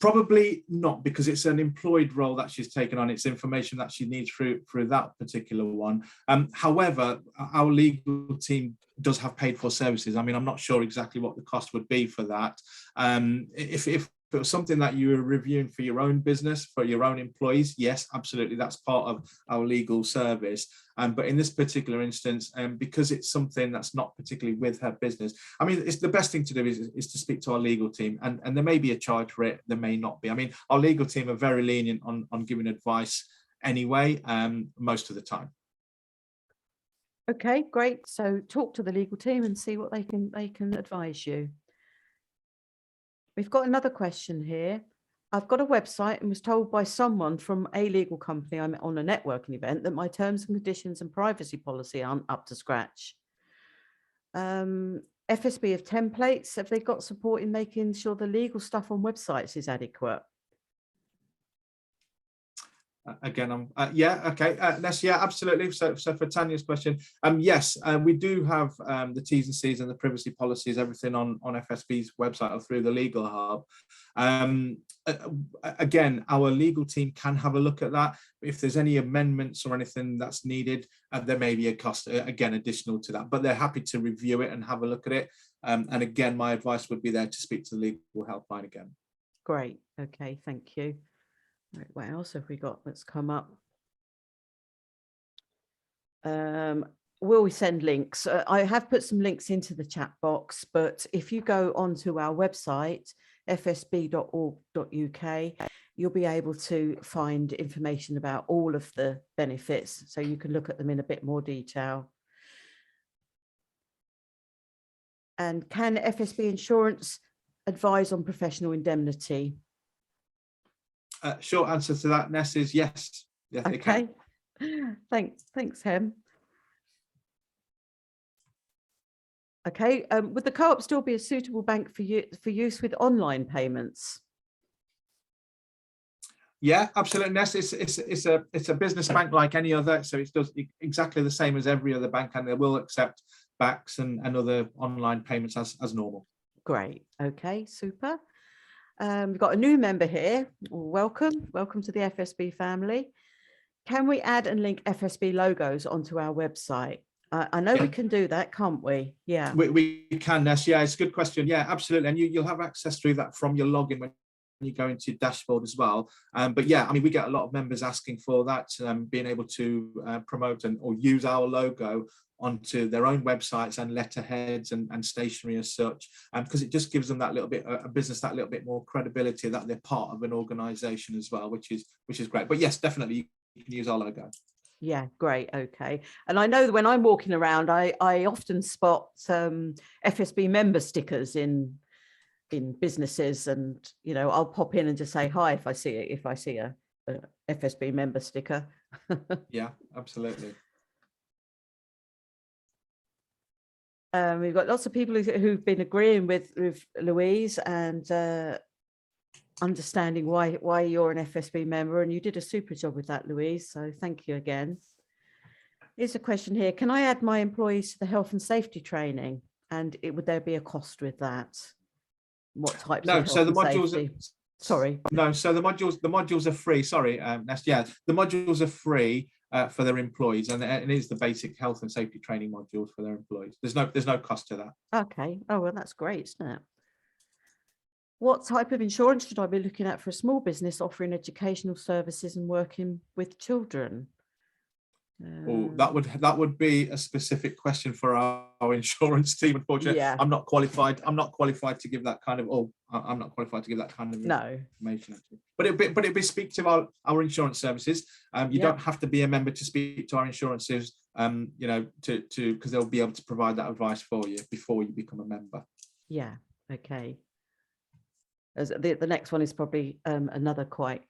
probably not, because it's an employed role that she's taken on. It's information that she needs through that particular one. However, our legal team does have paid for services. I mean, I'm not sure exactly what the cost would be for that. If it was something that you were reviewing for your own business, for your own employees, yes, absolutely, that's part of our legal service. But in this particular instance, because it's something that's not particularly with her business, I mean, it's the best thing to do is to speak to our legal team, and there may be a charge for it, there may not be. I mean, our legal team are very lenient on giving advice anyway, most of the time. Okay, great. So talk to the legal team and see what they can advise you. We've got another question here. I've got a website and was told by someone from a legal company I'm on a networking event that my terms and conditions and privacy policy aren't up to scratch. FSB have templates. Have they got support in making sure the legal stuff on websites is adequate? Again, yeah, okay, yeah, absolutely. So for Tanya's question, yes, we do have the T's and C's and the privacy policies, everything on FSB's website or through the legal hub. Again, our legal team can have a look at that. If there's any amendments or anything that's needed, there may be a cost, again, additional to that, but they're happy to review it and have a look at it. And again, my advice would be there to speak to the legal helpline again. Great, okay, thank you. Right, what else have we got that's come up? Will we send links? I have put some links into the chat box, but if you go onto our website, fsb.org.uk, you'll be able to find information about all of the benefits, so you can look at them in a bit more detail. And can FSB Insurance advise on professional indemnity? Short answer to that, Ness, is yes. Yes, okay. Thanks, Hem. Okay, would the co-op still be a suitable bank for use with online payments? Yeah, absolutely, Ness. It's a business bank like any other, so it does exactly the same as every other bank, and they will accept backs and other online payments as normal. Great. Okay, super. We've got a new member here. Welcome to the FSB family. Can we add and link FSB logos onto our website? I know Yeah. we can do that, can't we? Yeah. We can, Ness. Yeah, it's a good question. Yeah, absolutely. And you'll have access through that from your login when you go into your dashboard as well. But yeah, I mean, we get a lot of members asking for that, being able to promote or use our logo onto their own websites and letterheads and stationery as such, because it just gives them that little bit, a business, that little bit more credibility that they're part of an organization as well, which is great. But yes, definitely you can use our logo. Yeah, great. Okay. And I know that when I'm walking around, I often spot FSB member stickers in businesses, and you know, I'll pop in and just say hi if I see it, if I see a FSB member sticker. Yeah, absolutely. We've got lots of people who've been agreeing with Louise and understanding why you're an FSB member, and you did a super job with that, Louise, so thank you again. Here's a question here: can I add my employees to the health and safety training, and would there be a cost with that? What types of so the health and modules safety? Sorry. No, so the modules are free. Sorry, yeah, the modules are free for their employees, and it is the basic health and safety training modules for their employees. There's no cost to that. Okay. Oh, well, that's great, isn't it? What type of insurance should I be looking at for a small business offering educational services and working with children? Oh, that would be a specific question for our insurance team. Unfortunately, Yeah. I'm not qualified to give that kind of. I'm not qualified to give that kind of No. information. Actually. But it'd be speak to our insurance services. You don't have to be a member to speak to our insurances. You know, because they'll be able to provide that advice for you before you become a member. Yeah. Okay. As the next one is probably another quite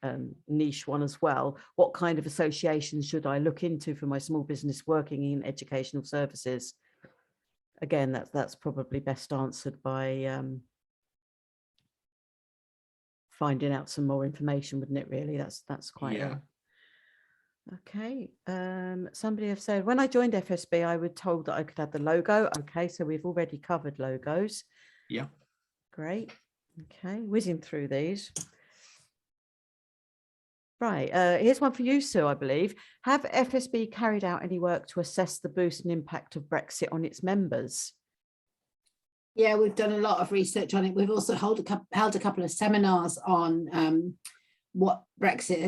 niche one as well. What kind of associations should I look into for my small business working in educational services? Again, that's probably best answered by finding out some more information, wouldn't it? Really, that's quite. Yeah. Okay. Somebody have said when I joined FSB, I was told that I could have the logo. Okay, so we've already covered logos. Yeah. Great. Okay, whizzing through these. Right, here's one for you, Sue, I believe. Have FSB carried out any work to assess the boost and impact of Brexit on its members? Yeah, we've done a lot of research on it. We've also held a couple of seminars on what Brexit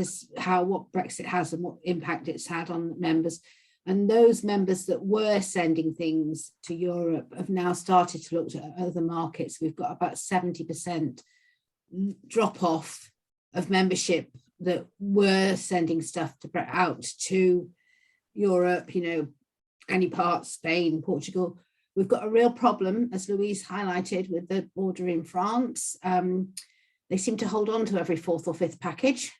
has and what impact it's had on members. And those members that were sending things to Europe have now started to look at other markets. We've got about 70% drop off of membership that were sending stuff out to Europe, you know, any part, Spain, Portugal. We've got a real problem, as Louise highlighted, with the border in France. They seem to hold on to every fourth or fifth package,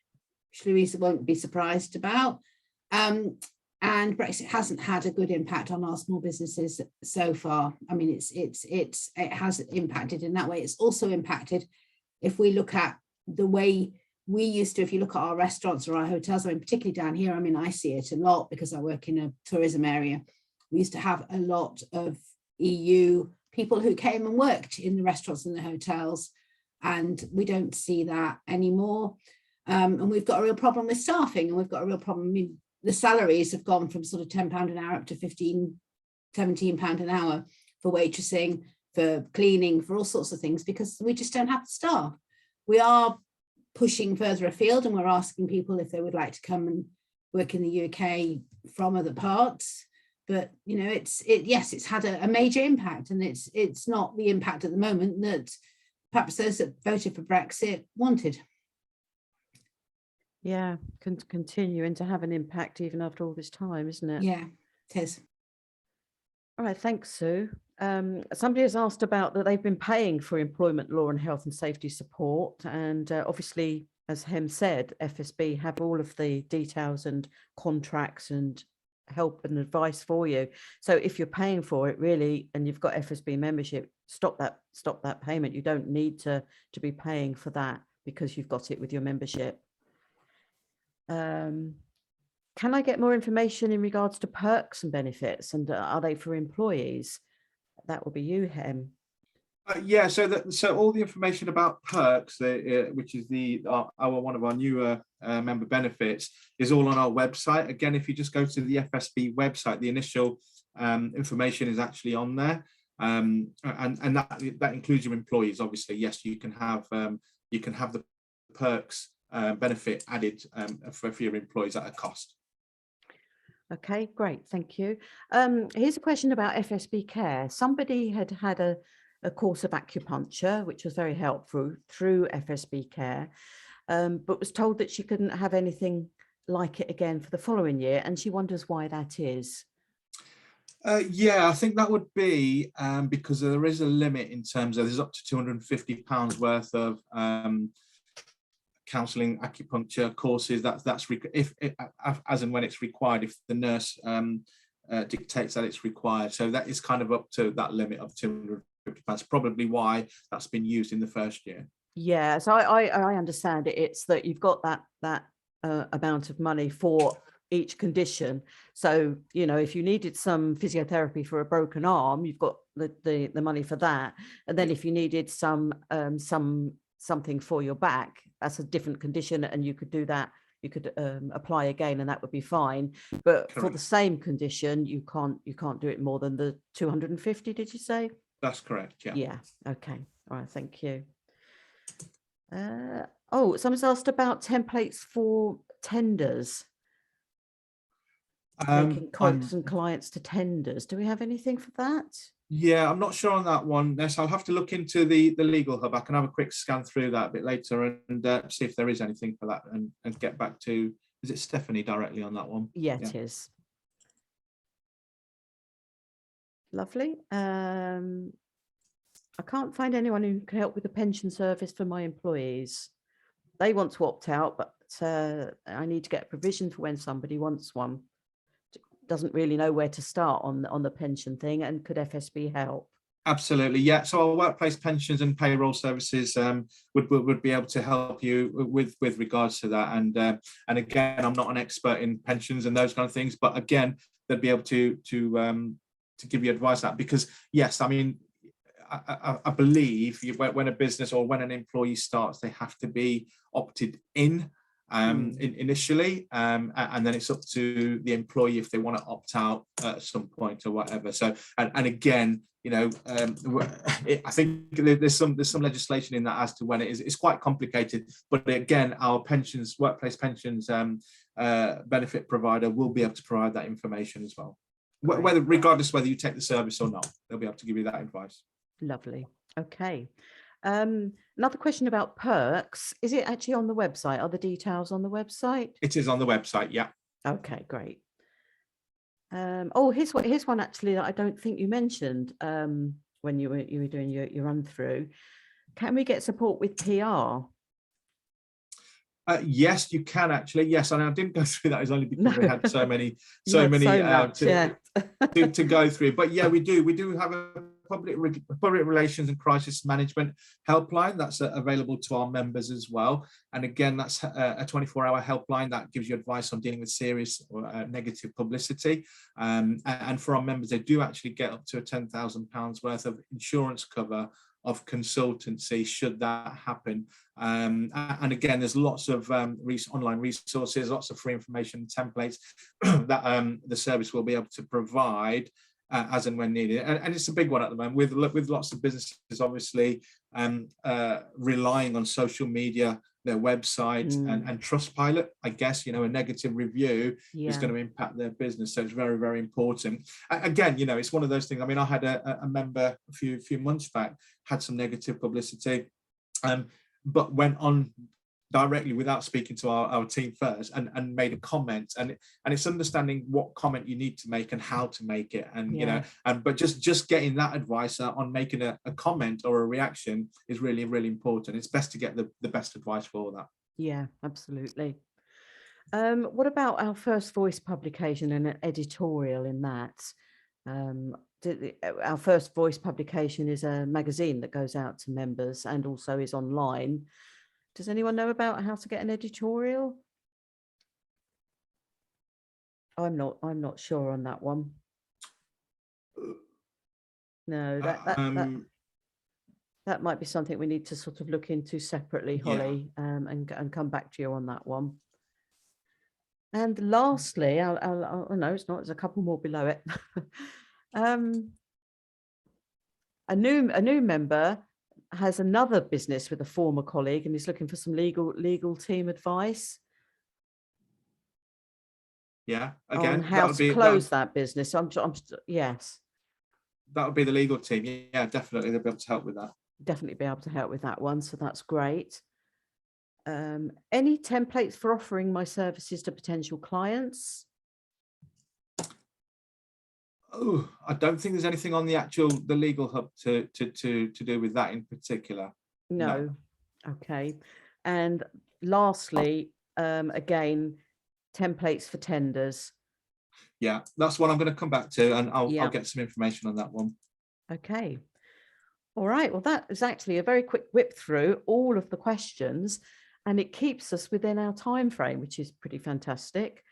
which Louise won't be surprised about. And Brexit hasn't had a good impact on our small businesses so far. I mean, it has impacted in that way. It's also impacted if we look at the way we used to, if you look at our restaurants or our hotels, I mean, particularly down here, I mean, I see it a lot because I work in a tourism area. We used to have a lot of EU people who came and worked in the restaurants and the hotels, and we don't see that anymore. And we've got a real problem with staffing, and we've got a real problem. I mean, the salaries have gone from sort of £10 an hour up to £15, £17 an hour for waitressing, for cleaning, for all sorts of things, because we just don't have the staff. We are pushing further afield, and we're asking people if they would like to come and work in the UK from other parts. But you know, yes, it's had a major impact, and it's not the impact at the moment that perhaps those that voted for Brexit wanted. Yeah, continuing to have an impact even after all this time, isn't it? Yeah, it is. All right, thanks, Sue. Somebody has asked about that they've been paying for employment law and health and safety support, and obviously, as Hem said, FSB have all of the details and contracts and help and advice for you. So if you're paying for it, really, and you've got FSB membership, stop that payment. You don't need to be paying for that because you've got it with your membership. Can I get more information in regards to perks and benefits, and are they for employees? That will be you, Hem. Yeah, so all the information about perks, which is one of our newer member benefits, is all on our website. Again, if you just go to the FSB website, the initial information is actually on there, and that includes your employees. Obviously, yes, you can have the perks benefit added for your employees at a cost. Okay, great, thank you. Here's a question about FSB Care. Somebody had a course of acupuncture, which was very helpful through FSB Care, but was told that she couldn't have anything like it again for the following year, and she wonders why that is. Yeah, I think that would be because there is a limit in terms of there's up to £250 worth of counselling acupuncture courses. That's if as and when it's required, if the nurse dictates that it's required. So that is kind of up to that limit of £250. Probably why that's been used in the first year. Yeah, so I understand it. It's that you've got that amount of money for each condition. So, you know, if you needed some physiotherapy for a broken arm, you've got the money for that. And then if you needed something for your back, that's a different condition, and you could do that. You could apply again, and that would be fine. But Correct. for the same condition, you can't do it more than the 250. Did you say? That's correct. Yeah. Yeah. Okay. All right. Thank you. Oh, someone's asked about templates for tenders. Making quotes and clients to tenders. Do we have anything for that? Yeah, I'm not sure on that one, Ness. I'll have to look into the legal hub. I can have a quick scan through that a bit later and see if there is anything for that, and get back to, is it Stephanie directly on that one? Yeah, it is. Lovely. I can't find anyone who can help with the pension service for my employees. They want to opt out, but I need to get a provision for when somebody wants one. Doesn't really know where to start on the pension thing, and could FSB help? Absolutely, yeah. So our workplace pensions and payroll services would be able to help you with regards to that. And again, I'm not an expert in pensions and those kind of things, but again, they'd be able to give you advice on that, because yes, I mean, I believe when a business or when an employee starts, they have to be opted in. Initially, and then it's up to the employee if they want to opt out at some point or whatever. So, and again, you know, I think there's some legislation in that as to when it is. It's quite complicated, but again, our pensions, workplace pensions benefit provider will be able to provide that information as well. Regardless whether you take the service or not, they'll be able to give you that advice. Lovely. Okay. Another question about perks. Is it actually on the website? Are the details on the website? It is on the website, yeah. Okay, great. Oh, here's one actually that I don't think you mentioned when you were doing your run through. Can we get support with PR? Yes, you can actually. Yes, and I didn't go through that. It's only because we had so many to go through. But yeah, we do have a public relations and crisis management helpline that's available to our members as well. And again, that's a 24-hour helpline that gives you advice on dealing with serious or negative publicity. And for our members, they do actually get up to £10,000 worth of insurance cover of consultancy should that happen. And again, there's lots of online resources, lots of free information templates that the service will be able to provide as and when needed. And it's a big one at the moment with lots of businesses obviously relying on social media, their website and Trustpilot. I guess, you know, a negative review is going to impact their business. So it's very, very important. Again, you know, it's one of those things. I mean, I had a member a few months back, had some negative publicity, but went on directly without speaking to our team first and made a comment, and it's understanding what comment you need to make and how to make it, and you know, but just getting that advice on making a comment or a reaction is really, really important. It's best to get the best advice for that. Yeah, absolutely. What about our First Voice publication and an editorial in that? Our First Voice publication is a magazine that goes out to members and also is online. Does anyone know about how to get an editorial? I'm not sure on that one. No, that might be something we need to sort of look into separately, Holly, and come back to you on that one. And lastly, oh no, it's not. There's a couple more below it. A new member has another business with a former colleague and is looking for some legal team advice. Yeah, again, on how to close that business. Yes, that would be the legal team. Yeah, definitely, they'll be able to help with that. Definitely be able to help with that one. So that's great. Any templates for offering my services to potential clients? Oh, I don't think there's anything on the legal hub to do with that in particular. No. Okay. And lastly, again, templates for tenders. Yeah, that's what I'm going to come back to, and I'll get some information on that one. Okay. All right. Well, that is actually a very quick whip through all of the questions, and it keeps us within our time frame, which is pretty fantastic.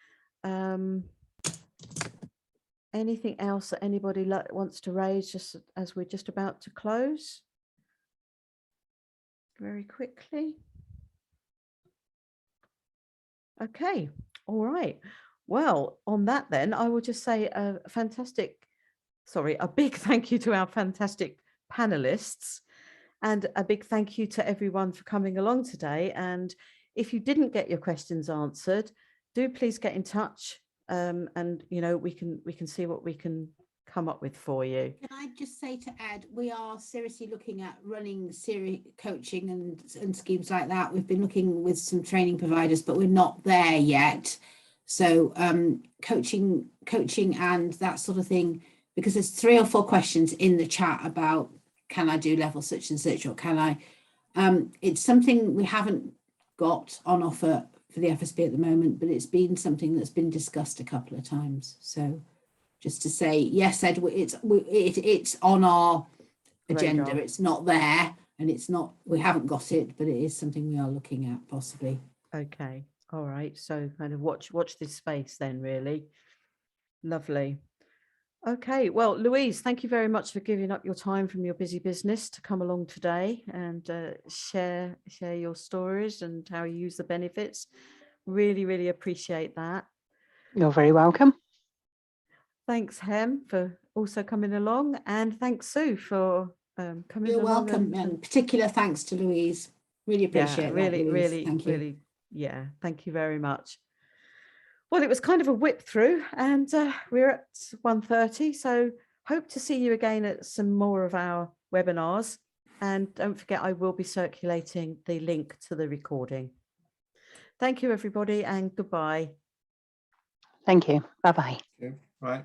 Anything else that anybody wants to raise just as we're just about to close? Very quickly. Okay. All right. Well, on that then, I will just say a big thank you to our fantastic panelists, and a big thank you to everyone for coming along today. And if you didn't get your questions answered, do please get in touch, and we can see what we can come up with for you. Can I just say to Ed, we are seriously looking at running serious coaching and schemes like that. We've been looking with some training providers, but we're not there yet. So coaching and that sort of thing, because there's 3 or 4 questions in the chat about, can I do level such and such, or can I? It's something we haven't got on offer for the FSB at the moment, but it's been something that's been discussed a couple of times. So just to say, yes, Ed, it's on our agenda. Radar. It's not there, and it's not, we haven't got it, but it is something we are looking at possibly. Okay. All right. So kind of watch this space then, really. Lovely. Okay, well, Louise, thank you very much for giving up your time from your busy business to come along today and share your stories and how you use the benefits. Really, really appreciate that. You're very welcome. Thanks, Hem, for also coming along, and thanks, Sue, for coming You're along. welcome, and particular thanks to Louise. Really appreciate that, Louise. Thank you. Really, yeah, thank you very much. Well, it was kind of a whip through, and we're at 1:30, so hope to see you again at some more of our webinars. And don't forget, I will be circulating the link to the recording. Thank you, everybody, and goodbye. Thank you. Bye-bye. Okay. Right.